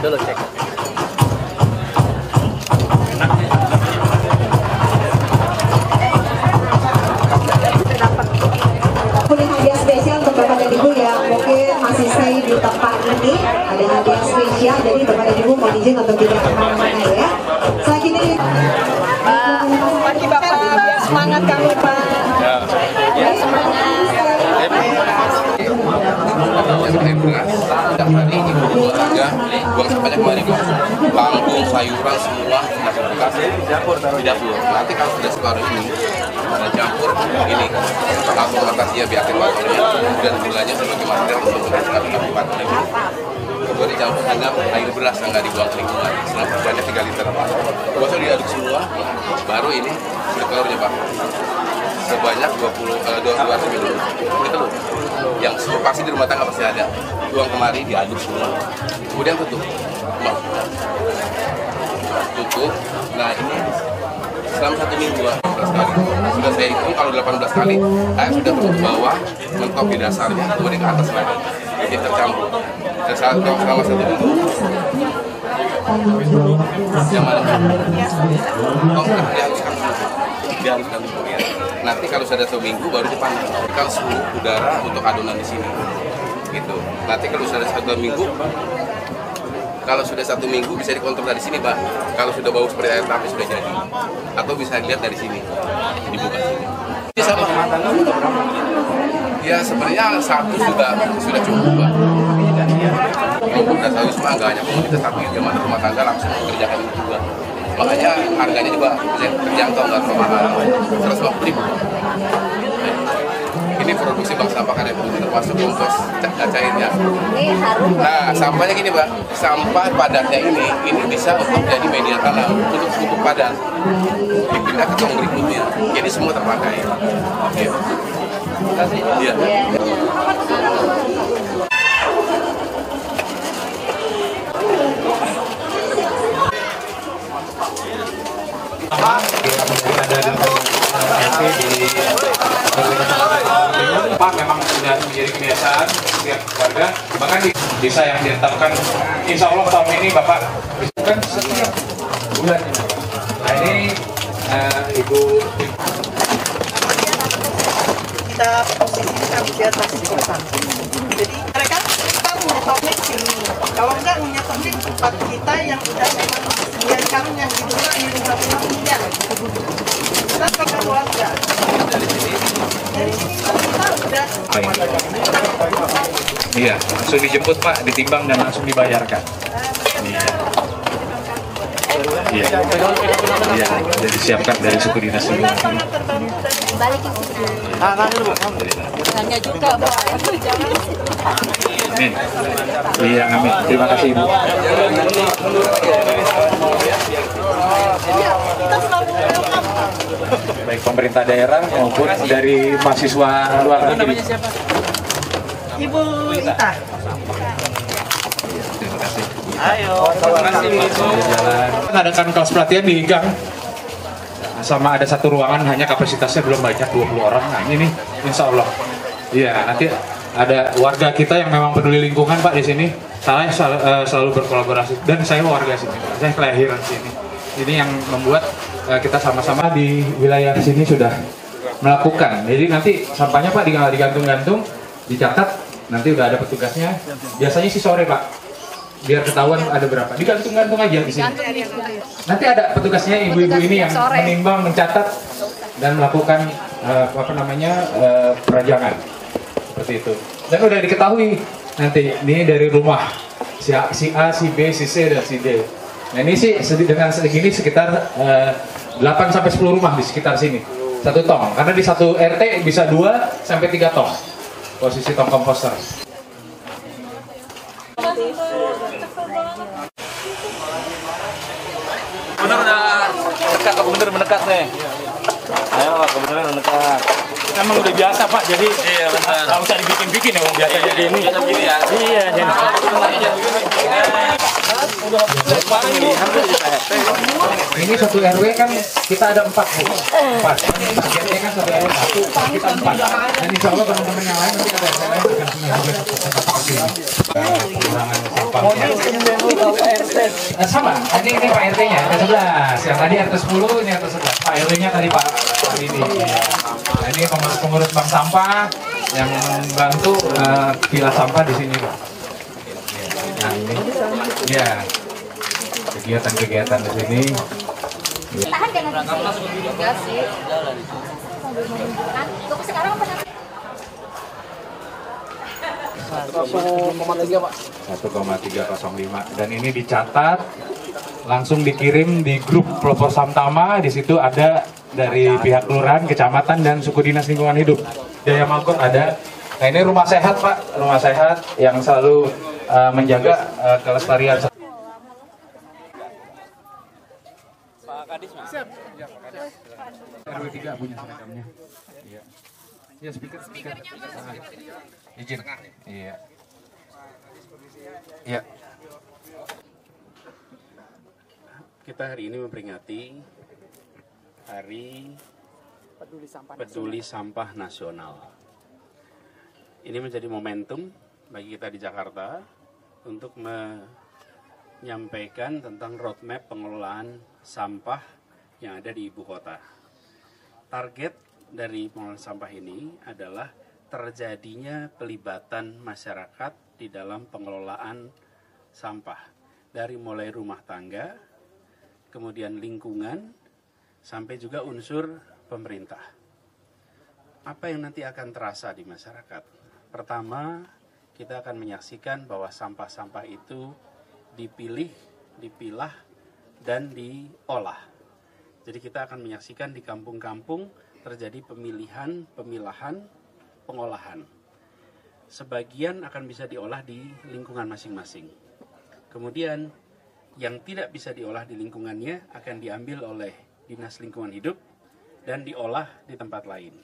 dulu cek. Punya hadiah spesial untuk Bapak dan Ibu yang mungkin masih stay di tempat ini. Ada hadiah spesial, jadi Bapak dan Ibu mohon izin untuk tidak kemana-mana ya. Saat ini Pagi Bapak, biar semangat kami Pak. Biar semangat. Setiap hari ibu keluarga buang sampahnya kemari kangkung, sayuran semua nasi bekas di dapur. Nanti kalau sudah separuh ini ada campur ini langsung atasnya biarkan waternya dan gulanya sebagai material untuk menghidupkan kabupaten ini. Kemudian dicampur dengan air beras yang nggak dibuang ke lingkungan selama banyak 3 liter. Gosok diaduk semua, baru ini kulit telurnya Pak. Sebanyak 200 ml kulit telur yang pasti di rumah tangga pasti ada. Tuang kemari diaduk semua, kemudian tutup. Nah ini selama 1 minggu 18 kali. Sudah saya hitung kalau 18 kali air sudah ke bawah, mentok di dasarnya, kemudian ke atas lagi. Jadi tercampur. Dan selama 1 minggu yang mana? Dihaluskan dulu ya. Nanti kalau sudah 1 minggu baru dipanas. Kan suhu udara untuk adonan di sini. Gitu. Nanti kalau sudah 1 minggu, bisa dikontrol dari sini, Pak. Kalau sudah bau seperti air tapi sudah jadi. Atau bisa dilihat dari sini, dibuka sini. Ini sama. Ya sebenarnya 1 sudah cukup, Pak. Walaupun udah 1 semua nggak hanya komunitas tapi zaman rumah tangga langsung mengerjakan itu juga. Makanya harganya juga bisa terjangkau, nggak terlalu mahal. 150.000. Ini produksi bank sampah karet termasuk kompos cairnya. Nah, sampahnya gini Pak, sampah padatnya ini bisa untuk jadi media tanam untuk pupuk padat. Dipindah ke tong berikutnya, jadi semua terpakai. Oke. Iya. Pak memang sudah menjadi kebiasaan setiap warga, bahkan di desa yang ditetapkan insya Allah tahun ini Bapak kan setiap bulan. Nah ini Ibu Kita posisikan di atas kota. Jadi mereka kita menyetopnya di sini. Kalau enggak menyetopnya di tempat kita yang udah memang disediakan yang di rumah punya. Kita pakai keluarga. Dari sini kita udah. iya langsung dijemput Pak, ditimbang dan langsung dibayarkan. Iya, sudah disiapkan dari suku dinas dulu. Balikin sini. Hanya juga Pak. Amin. Iya, amin. Terima kasih Ibu. Baik pemerintah daerah maupun dari mahasiswa luar negeri. Ibu Ita. Terima kasih. Ayo, terima kasih. Adakan kelas pelatihan di gang. Sama ada 1 ruangan hanya kapasitasnya belum banyak 20 orang. Nah ini nih, insya Allah. Iya, nanti ada warga kita yang memang peduli lingkungan Pak di sini. Saya selalu berkolaborasi dan saya warga sini. Saya kelahiran sini. Ini yang membuat kita sama-sama di wilayah sini sudah melakukan. Jadi nanti sampahnya Pak digantung-gantung, dicatat. Nanti udah ada petugasnya. Biasanya sih sore Pak. Biar ketahuan ada berapa. Digantung-gantung aja di sini. Nanti ada petugasnya ibu-ibu ini yang menimbang, mencatat dan melakukan perajangan. Seperti itu. Dan udah diketahui nanti ini dari rumah si A, si B, si C dan si D. Nah ini sih dengan segini sekitar 8 sampai 10 rumah di sekitar sini. 1 tong. Karena di 1 RT bisa 2 sampai 3 tong. Posisi tong komposter. Bener mendekat nih. Ayo Pak, kebetulan mendekat. Emang udah biasa Pak, jadi Iya benar. nggak usah dibikin-bikin ya, biasa jadi ini. Biasa begini ya. Iya, jadi. Ini 1 RW kan kita ada 4 targetnya kan 1 RW 1 kita 4 dan insya Allah teman-teman yang lain nanti ada yang lain akan punya juga seperti ini pengurangan sampah Sama, ini Pak RT-nya, RT 11. Yang tadi RT 10, ini RT 11. Pak RT-nya tadi Pak ini. Nah, ini pengurus bank sampah yang membantu pilah sampah di sini, Pak. Nah, ini ya kegiatan-kegiatan di sini. Tahan kan enggak sih. Tunggu sekarang apa nanti? 1,3 Pak. 1,305 dan ini dicatat langsung dikirim di grup pelopor Samtama. Di situ ada dari pihak kelurahan, kecamatan dan suku dinas lingkungan hidup. Jaya Mangkut ada. Nah ini rumah sehat Pak, rumah sehat yang selalu menjaga kelestarian. Pak Kadis, Mas. Siap. RW 3 punya seragamnya. Iya. Ya speakernya izin. Iya. Iya. Kita hari ini memperingati Hari Peduli Sampah Nasional. Ini menjadi momentum bagi kita di Jakarta untuk menyampaikan tentang roadmap pengelolaan sampah yang ada di ibu kota. Target dari pengelolaan sampah ini adalah terjadinya pelibatan masyarakat di dalam pengelolaan sampah. Dari mulai rumah tangga, kemudian lingkungan, sampai juga unsur pemerintah. Apa yang nanti akan terasa di masyarakat? Pertama, kita akan menyaksikan bahwa sampah-sampah itu dipilih, dipilah, dan diolah. Jadi kita akan menyaksikan di kampung-kampung terjadi pemilihan, pemilahan, pengolahan. Sebagian akan bisa diolah di lingkungan masing-masing. Kemudian yang tidak bisa diolah di lingkungannya akan diambil oleh Dinas Lingkungan Hidup dan diolah di tempat lain.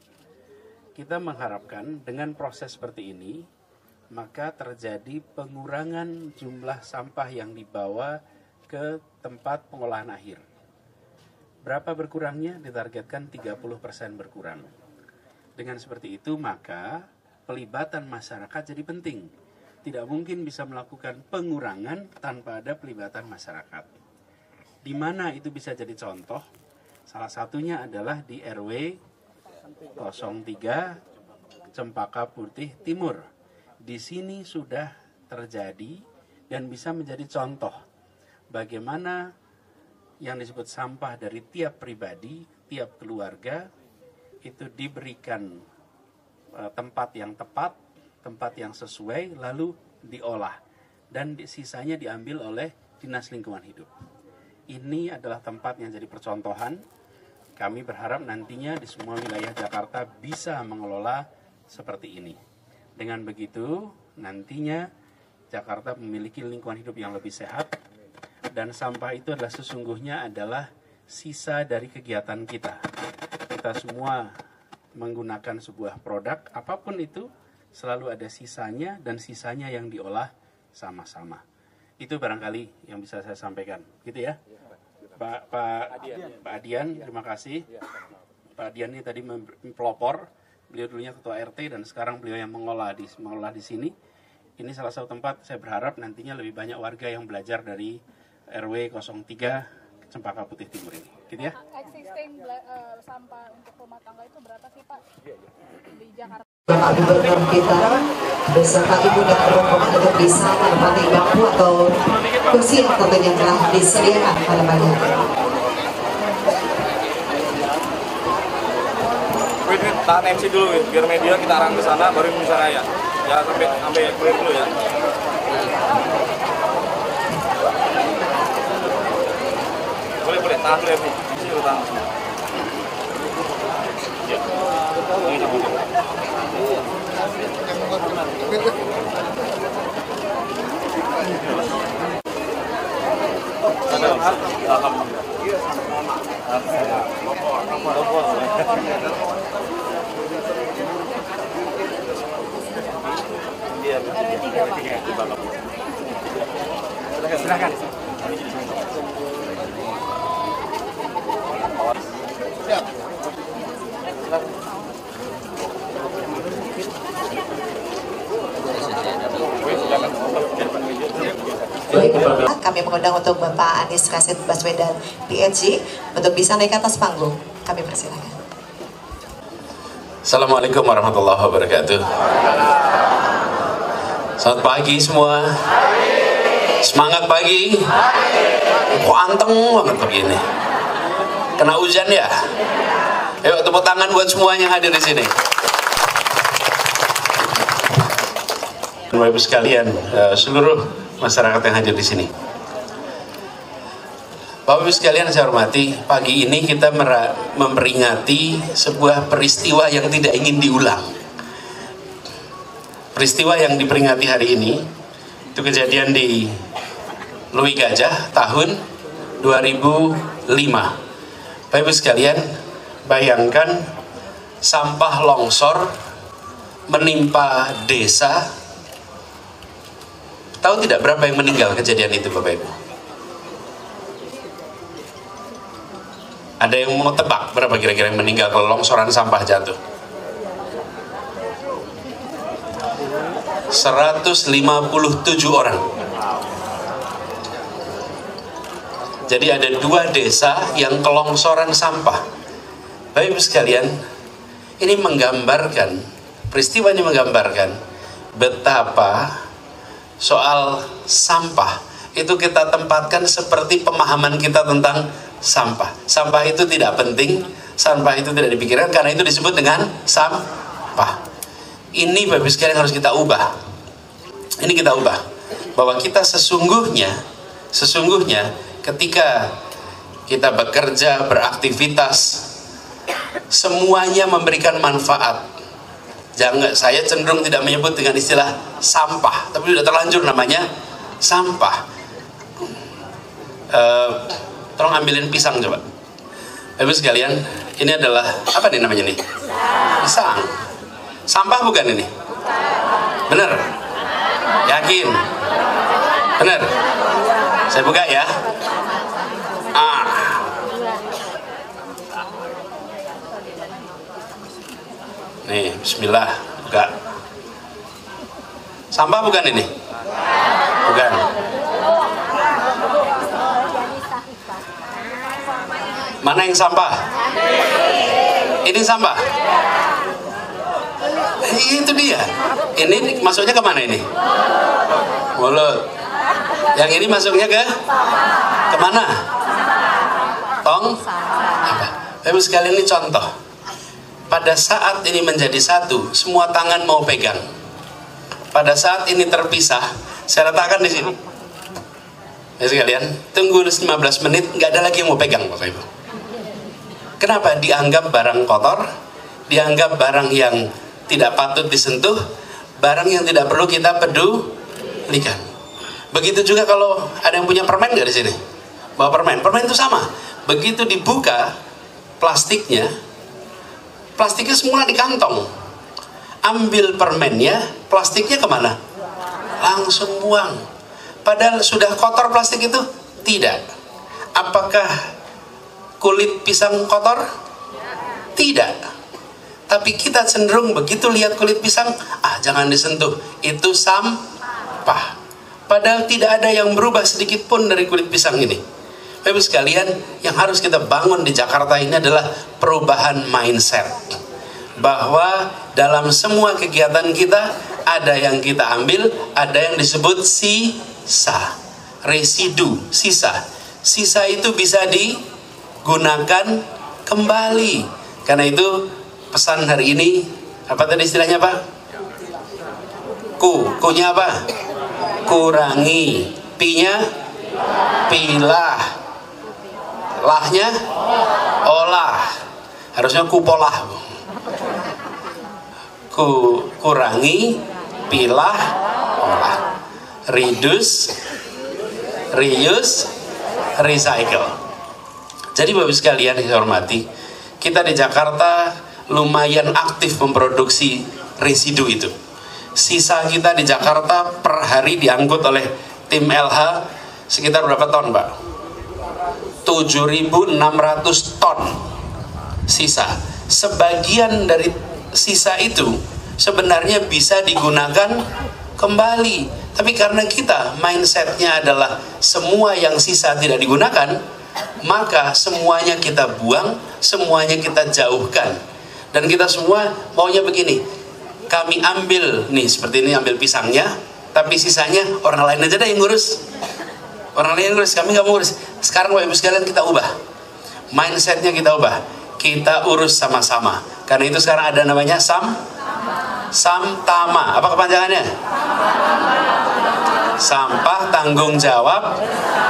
Kita mengharapkan dengan proses seperti ini, maka terjadi pengurangan jumlah sampah yang dibawa ke tempat pengolahan akhir. Berapa berkurangnya? Ditargetkan 30% berkurang. Dengan seperti itu, maka pelibatan masyarakat jadi penting. Tidak mungkin bisa melakukan pengurangan tanpa ada pelibatan masyarakat. Di mana itu bisa jadi contoh? Salah satunya adalah di RW 03 Cempaka Putih Timur. Di sini sudah terjadi dan bisa menjadi contoh bagaimana yang disebut sampah dari tiap pribadi, tiap keluarga itu diberikan tempat yang tepat, tempat yang sesuai, lalu diolah dan sisanya diambil oleh Dinas Lingkungan Hidup. Ini adalah tempat yang jadi percontohan. Kami berharap nantinya di semua wilayah Jakarta bisa mengelola seperti ini. Dengan begitu, nantinya Jakarta memiliki lingkungan hidup yang lebih sehat, dan sampah itu adalah sesungguhnya adalah sisa dari kegiatan kita. Kita semua menggunakan sebuah produk, apapun itu, selalu ada sisanya, dan sisanya yang diolah sama-sama. Itu barangkali yang bisa saya sampaikan. Gitu ya? Pak Adian, terima kasih. Pak Adian ini tadi pelopor, beliau dulunya ketua RT dan sekarang beliau yang mengolah di sini. Ini salah satu tempat saya berharap nantinya lebih banyak warga yang belajar dari RW 03 Cempaka Putih Timur ini. Gitu ya? Existing sampah untuk rumah tangga itu berapa sih Pak di Jakarta? Bapak Gubernur kita beserta Ibu dan rombongan untuk bisa menempati bangku atau kursi yang tentunya telah disediakan pada pagi hari. Wait, tahan MC dulu, Wit. Biar media kita arang ke sana, baru Indonesia Raya. Ya, sampai clear dulu ya. Boleh, tahan dulu ya, Bu. Sini lu tahan. Ya. Ini sama. Silakan. Siap. Silakan. Kami mengundang untuk Bapak Anies Rashid Baswedan PhD untuk bisa naik ke atas panggung. Kami persilakan. Assalamualaikum warahmatullahi wabarakatuh. Selamat pagi semua. Semangat pagi. Kok anteng banget begini. Kena hujan ya? Ayo tepuk tangan buat semuanya yang hadir di sini. Bapak Ibu sekalian, seluruh masyarakat yang hadir di sini. Bapak Ibu sekalian saya hormati, pagi ini kita memperingati sebuah peristiwa yang tidak ingin diulang. Peristiwa yang diperingati hari ini itu kejadian di Lui Gajah tahun 2005. Bapak Ibu sekalian, bayangkan sampah longsor menimpa desa. Tahu tidak berapa yang meninggal kejadian itu Bapak Ibu? Ada yang mau tebak berapa kira-kira yang meninggal kalau longsoran sampah jatuh? 157 orang. Jadi ada 2 desa yang kelongsoran sampah. Bapak Ibu sekalian, ini menggambarkan, peristiwa ini menggambarkan betapa soal sampah itu kita tempatkan seperti pemahaman kita tentang sampah. Sampah itu tidak penting, sampah itu tidak dipikirkan karena itu disebut dengan sampah. Ini Bapak Ibu sekalian harus kita ubah. Ini kita ubah bahwa kita sesungguhnya ketika kita bekerja, beraktivitas, semuanya memberikan manfaat. Jangan, saya cenderung tidak menyebut dengan istilah sampah, tapi sudah terlanjur namanya sampah. Tolong ambilin pisang coba. Ibu sekalian, ini adalah apa nih namanya nih? Pisang. Sampah bukan ini? Bener? Yakin? Bener? Saya buka ya. Nih, bismillah, buka. Sampah bukan ini? Bukan. Mana yang sampah? Ini sampah? Itu dia. Ini masuknya ke mana ini? Mulut. Yang ini masuknya ke mana? Tong? Ibu sekalian, ini contoh. Pada saat ini menjadi satu, semua tangan mau pegang. Pada saat ini terpisah, saya letakkan di sini. Ya sekalian, tunggu 15 menit, nggak ada lagi yang mau pegang, Bapak Ibu. Kenapa? Dianggap barang kotor, dianggap barang yang tidak patut disentuh, barang yang tidak perlu kita pedulikan. Begitu juga kalau ada yang punya permen nggak di sini? Bawa permen itu sama. Begitu dibuka plastiknya semula di kantong. Ambil permennya, plastiknya kemana? Langsung buang. Padahal sudah kotor plastik itu? Tidak. Apakah kulit pisang kotor? Tidak. Tapi kita cenderung begitu lihat kulit pisang, jangan disentuh, itu sampah. Padahal tidak ada yang berubah sedikit pun dari kulit pisang ini. Bapak Ibu sekalian, yang harus kita bangun di Jakarta ini adalah perubahan mindset. Bahwa dalam semua kegiatan kita, ada yang kita ambil, ada yang disebut sisa, residu, sisa. Sisa itu bisa digunakan kembali. Karena itu pesan hari ini, apa tadi istilahnya Pak? Ku-nya apa? Kurangi. Pi-nya pilah. Lahnya olah. Harusnya kupolah. Kurangi, pilah, olah. Reduce, reuse, recycle. Jadi Bapak sekalian yang saya hormati, kita di Jakarta lumayan aktif memproduksi residu itu. Sisa kita di Jakarta per hari diangkut oleh tim LH sekitar berapa ton, Pak? 7.600 ton sisa. Sebagian dari sisa itu sebenarnya bisa digunakan kembali, Tapi karena kita mindsetnya adalah semua yang sisa tidak digunakan, maka semuanya kita buang, semuanya kita jauhkan. Dan kita semua maunya begini, kami ambil nih seperti ini, ambil pisangnya, tapi sisanya orang lain aja deh yang ngurus. Orang lain yang ngurus, kami nggak mau ngurus. Sekarang Bapak Ibu sekalian kita ubah, mindsetnya kita ubah, kita urus sama-sama. Karena itu sekarang ada namanya Samtama. Apa kepanjangannya? Sampah tanggung jawab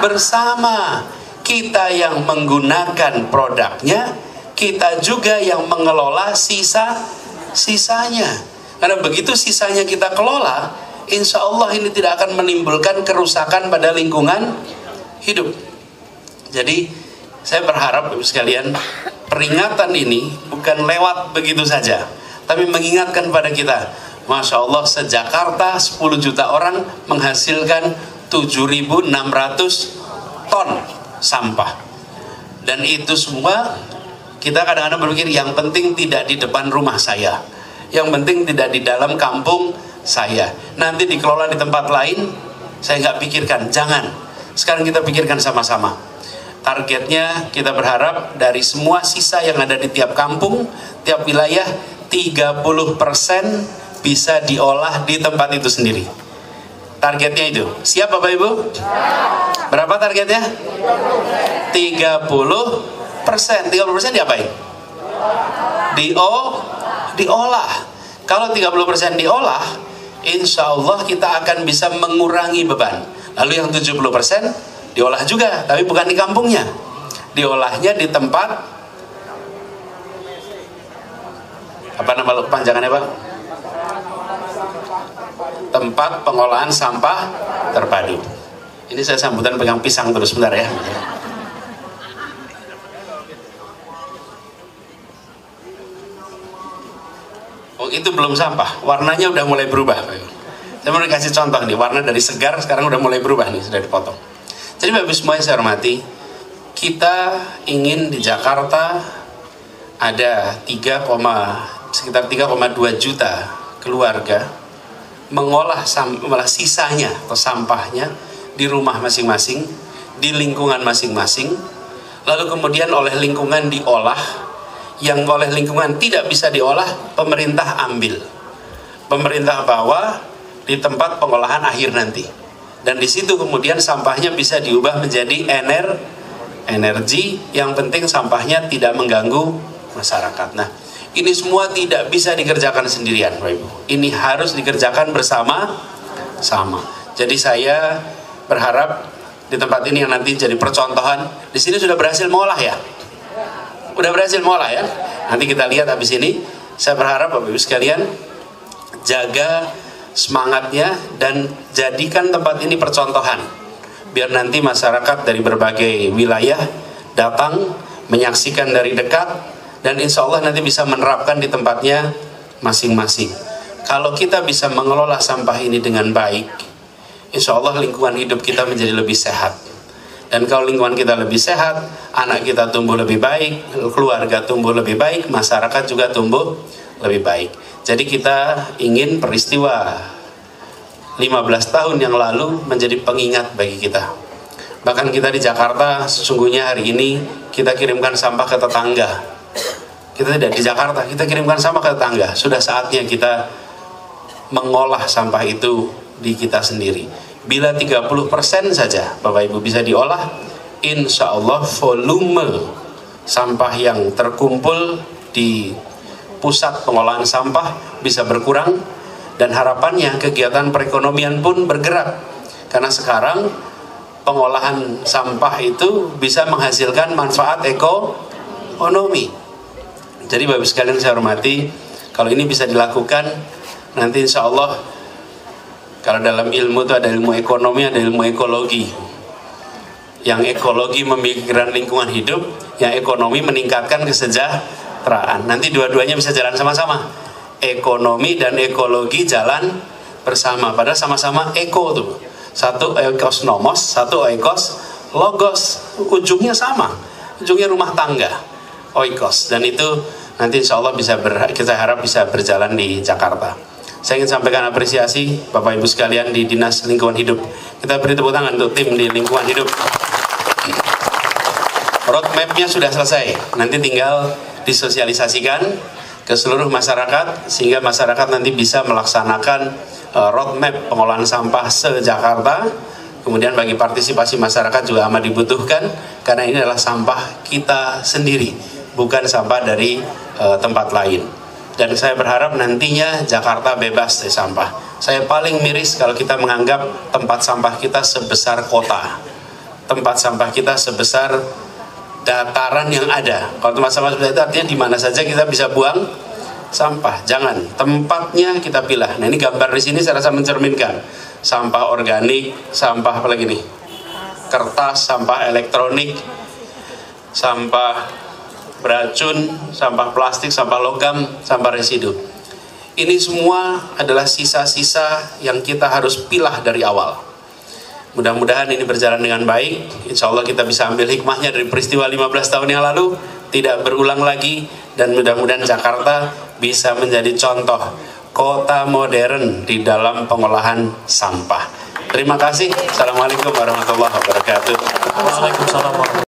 bersama. Kita yang menggunakan produknya, kita juga yang mengelola sisanya. Karena begitu sisanya kita kelola, insya Allah ini tidak akan menimbulkan kerusakan pada lingkungan hidup. Jadi saya berharap Ibu sekalian, peringatan ini bukan lewat begitu saja, tapi mengingatkan pada kita. Masya Allah, se-Jakarta 10 juta orang menghasilkan 7.600 ton sampah. Dan itu semua kita kadang-kadang berpikir yang penting tidak di depan rumah saya, yang penting tidak di dalam kampung saya, nanti dikelola di tempat lain saya nggak pikirkan. Jangan, sekarang kita pikirkan sama-sama. Targetnya kita berharap dari semua sisa yang ada di tiap kampung, tiap wilayah, 30% bisa diolah di tempat itu sendiri. Targetnya itu, siap Bapak Ibu? Berapa targetnya? 30%. 30% diapain? Diolah. Kalau 30% diolah, insya Allah kita akan bisa mengurangi beban. Lalu yang 70% diolah juga, tapi bukan di kampungnya. Diolahnya di tempat, apa nama kepanjangannya Pak? Tempat pengolahan sampah terpadu. Ini saya sambutan pegang pisang terus, sebentar ya. Oh, itu belum sampah, warnanya udah mulai berubah. Saya mau kasih contoh nih, warna dari segar sekarang udah mulai berubah nih, sudah dipotong. Jadi Bapak Ibu semua yang saya hormati, kita ingin di Jakarta ada sekitar 3,2 juta keluarga mengolah sisanya atau sampahnya di rumah masing-masing, di lingkungan masing-masing, lalu kemudian oleh lingkungan diolah. Yang oleh lingkungan tidak bisa diolah, pemerintah ambil, pemerintah bawa di tempat pengolahan akhir nanti, dan di situ kemudian sampahnya bisa diubah menjadi energi. Yang penting sampahnya tidak mengganggu masyarakat. Nah, ini semua tidak bisa dikerjakan sendirian Bapak Ibu, ini harus dikerjakan bersama-sama. Jadi saya berharap di tempat ini yang nanti jadi percontohan, di sini sudah berhasil mengolah ya, udah berhasil mengolah ya. Nanti kita lihat habis ini. Saya berharap Bapak Ibu sekalian jaga semangatnya dan jadikan tempat ini percontohan, biar nanti masyarakat dari berbagai wilayah datang menyaksikan dari dekat, dan insya Allah nanti bisa menerapkan di tempatnya masing-masing. Kalau kita bisa mengelola sampah ini dengan baik, insya Allah lingkungan hidup kita menjadi lebih sehat. Dan kalau lingkungan kita lebih sehat, anak kita tumbuh lebih baik, keluarga tumbuh lebih baik, masyarakat juga tumbuh lebih baik. Jadi kita ingin peristiwa 15 tahun yang lalu menjadi pengingat bagi kita. Bahkan kita di Jakarta, sesungguhnya hari ini kita kirimkan sampah ke tetangga. Kita tidak di Jakarta, kita kirimkan sampah ke tetangga. Sudah saatnya kita mengolah sampah itu di kita sendiri. Bila 30% saja Bapak Ibu bisa diolah, insya Allah volume sampah yang terkumpul di pusat pengolahan sampah bisa berkurang, dan harapannya kegiatan perekonomian pun bergerak. Karena sekarang pengolahan sampah itu bisa menghasilkan manfaat ekonomi. Jadi Bapak Ibu sekalian saya hormati, kalau ini bisa dilakukan, nanti insya Allah, kalau dalam ilmu itu ada ilmu ekonomi, ada ilmu ekologi. Yang ekologi memikirkan lingkungan hidup, yang ekonomi meningkatkan kesejahteraan. Nanti dua-duanya bisa jalan sama-sama. Ekonomi dan ekologi jalan bersama, padahal sama-sama eko tuh. Satu ekos nomos, satu ekos logos, ujungnya sama, ujungnya rumah tangga, oikos. Dan itu nanti insya Allah kita harap bisa berjalan di Jakarta. Saya ingin sampaikan apresiasi Bapak Ibu sekalian di Dinas Lingkungan Hidup. Kita beri tepuk tangan untuk tim di Lingkungan Hidup. Roadmap-nya sudah selesai, nanti tinggal disosialisasikan ke seluruh masyarakat sehingga masyarakat nanti bisa melaksanakan roadmap pengolahan sampah se-Jakarta. Kemudian bagi partisipasi masyarakat juga amat dibutuhkan karena ini adalah sampah kita sendiri, bukan sampah dari tempat lain. Dan saya berharap nantinya Jakarta bebas dari sampah. Saya paling miris kalau kita menganggap tempat sampah kita sebesar kota, tempat sampah kita sebesar dataran yang ada. Kalau tempat sampah seperti itu artinya di mana saja kita bisa buang sampah. Jangan, tempatnya kita pilah. Nah, ini gambar di sini saya rasa mencerminkan sampah organik, sampah apa lagi nih? Kertas, sampah elektronik, sampah beracun, sampah plastik, sampah logam, sampah residu. Ini semua adalah sisa-sisa yang kita harus pilah dari awal. Mudah-mudahan ini berjalan dengan baik. Insya Allah kita bisa ambil hikmahnya dari peristiwa 15 tahun yang lalu, tidak berulang lagi, dan mudah-mudahan Jakarta bisa menjadi contoh kota modern di dalam pengolahan sampah. Terima kasih. Assalamualaikum warahmatullahi wabarakatuh. Waalaikumsalam.